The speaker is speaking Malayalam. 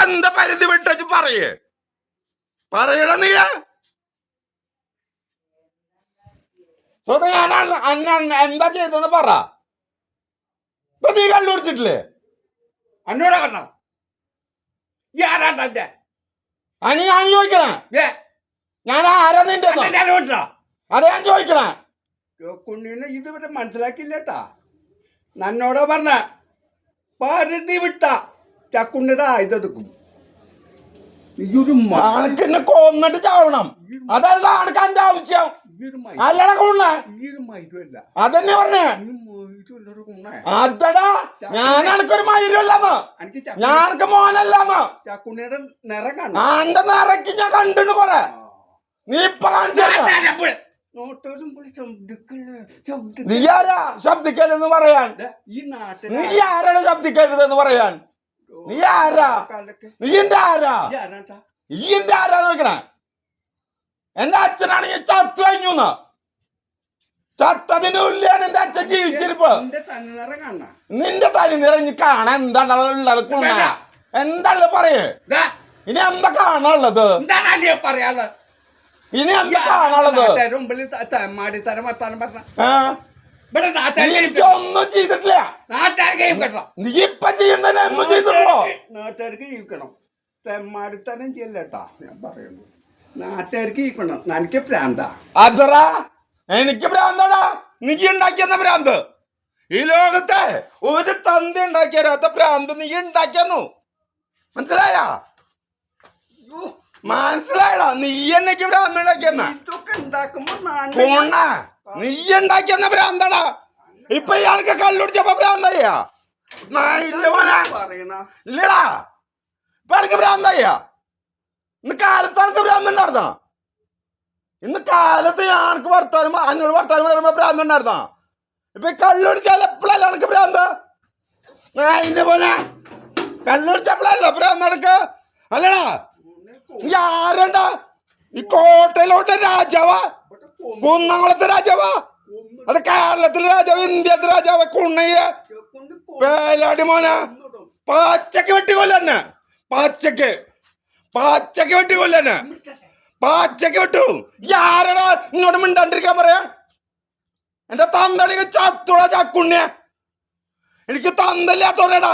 എന്താ പരിധി വിട്ടു പറയണ നീ എന്താ ചെയ്തെന്ന് പറ. ഇപ്പൊ നീ കണ്ടുപിടിച്ചിട്ടില്ലേ? അന്നോടെ കണ്ട ആരാട്ടെ അനി ഞാൻ ചോദിക്കണേ, ഞാൻ ആരാ നിന്റെ അതെ ഞാൻ ചോദിക്കണേ. കുണ്ണീനെ ഇതുവരെ മനസ്സിലാക്കില്ലേട്ടാ. നന്നോടാ പറഞ്ഞ പരിധി വിട്ട ചക്കുണ്ണിയുടെ ആയുധെടുക്കും. എന്നെ കൊന്നിട്ട് ചാവണം, അതല്ല അനക്ക് എന്റെ ആവശ്യം. അല്ലടാ കൊണ്ണ അതന്നെ പറഞ്ഞേ. അതടാ ഞാൻ എനക്കൊരു മയിരുമല്ലെന്ന്, ഞാനക്ക് മോനല്ലെന്ന്. ചക്കുണ്ണിയുടെ നിറം കാണും. എന്റെ നിറയ്ക്ക് ഞാൻ കണ്ടിട്ട് കൊറേ. നീ ഇപ്പൊ നീ ആരാ ശബ്ദിക്കരുതെന്ന് പറയാൻ? ഈ നാട്ടിൽ നീ ആരാണ് ശബ്ദിക്കരുതെന്ന് പറയാൻ? നീ ആരാ? നീ എന്റെ ആരാ? ഈ എന്റെ ആരാ നോക്കണേ? എന്റെ അച്ഛനാണെങ്കിൽ ചത്തു കഴിഞ്ഞു. ചത്തതിന് ഉള്ളിയാണ് എന്റെ അച്ഛൻ ജീവിച്ചിരിപ്പ്. നിന്റെ തനി നിറഞ്ഞ് കാണാൻ എന്താണ് എന്താണ് പറയേ? ഇനി എന്താ കാണാനുള്ളത്? പറയാനുള്ളത് ഇനി എന്താ കാണാനുള്ളത്? ഒന്നും ചെയ്തിട്ടില്ല. നീ ഇപ്പൊ ചെയ്യുന്നതിന് ഒന്നും ചെയ്തിട്ടുള്ളോ? നാട്ടുകാർക്ക് ജീവിക്കണം, തെമ്മാടിത്തരം ചെയ്യല്ലേട്ടാ. ഞാൻ പറയുന്നു നാട്ടുകാർക്ക് ജീവിക്കണം. എനിക്ക് പ്രാന്താ. അതറാ എനിക്ക് ഭ്രാന്താടാ. നീ ഉണ്ടാക്കിയെന്ന ഭ്രാന്ത് ഈ ലോകത്തെ ഒരു തന്തി ഉണ്ടാക്കിയരാത്ത ഭ്രാന്ത് നീ ഉണ്ടാക്കിയെന്നു. മനസ്സിലായാ? മനസ്സിലായടാ? നീ എന്നേക്ക് ഭ്രാന്ത് ഉണ്ടാക്കിയെന്ന നീ ഉണ്ടാക്കിയെന്ന ഭ്രാന്താടാ. ഇപ്പൊ ഇയാൾക്ക് കള്ളുടിച്ചപ്പോ ഭ്രാന്തായ ഇല്ലടാ. ഇപ്പൊ എനിക്ക് ഭ്രാന്തായ. ഇന്ന് കാലത്ത് എനിക്ക് ഭ്രാന്ത് ഉണ്ടായിരുന്ന? ഇന്ന് കാലത്ത് ഞാനക്ക് വർത്താനം അന്നോട് വർത്താനം പറയുമ്പോ ഭ്രാന്ത് ഉണ്ടായിരുന്ന? ഇപ്പൊ കള്ളുടിച്ചാൽ എപ്പോഴല്ല എനിക്ക് ഭ്രാന്ത്? അതിന്റെ പോലെ കള്ളുടിച്ചപ്പോഴല്ലോ ഭ്രാന്ത് എനിക്ക്. അല്ലടാ നീ ആരണ്ടാ? ഈ കോട്ടയിലോട്ട് രാജാവാ? കുന്നംകുളത്തെ രാജാവാ? അത് കേരളത്തിലെ രാജാവ്? ഇന്ത്യത്തെ രാജാവ്? കുണ്ണയ്യ പേലാടി മോനെ പച്ചക്ക് വെട്ടിക്കൊല്ലന്നെ. പച്ചക്ക് വെട്ടിക്കൊല്ലന്നെ. പച്ചക്ക് വെട്ടു. ആരടാ ഇങ്ങോട്ട് മിണ്ടാണ്ടിരിക്കാൻ പറയാ? എന്റെ തന്തടിക്ക് ചത്തുള്ള ചക്കുണ്ണിയ. എനിക്ക് തന്തല്ലാത്തോടാ.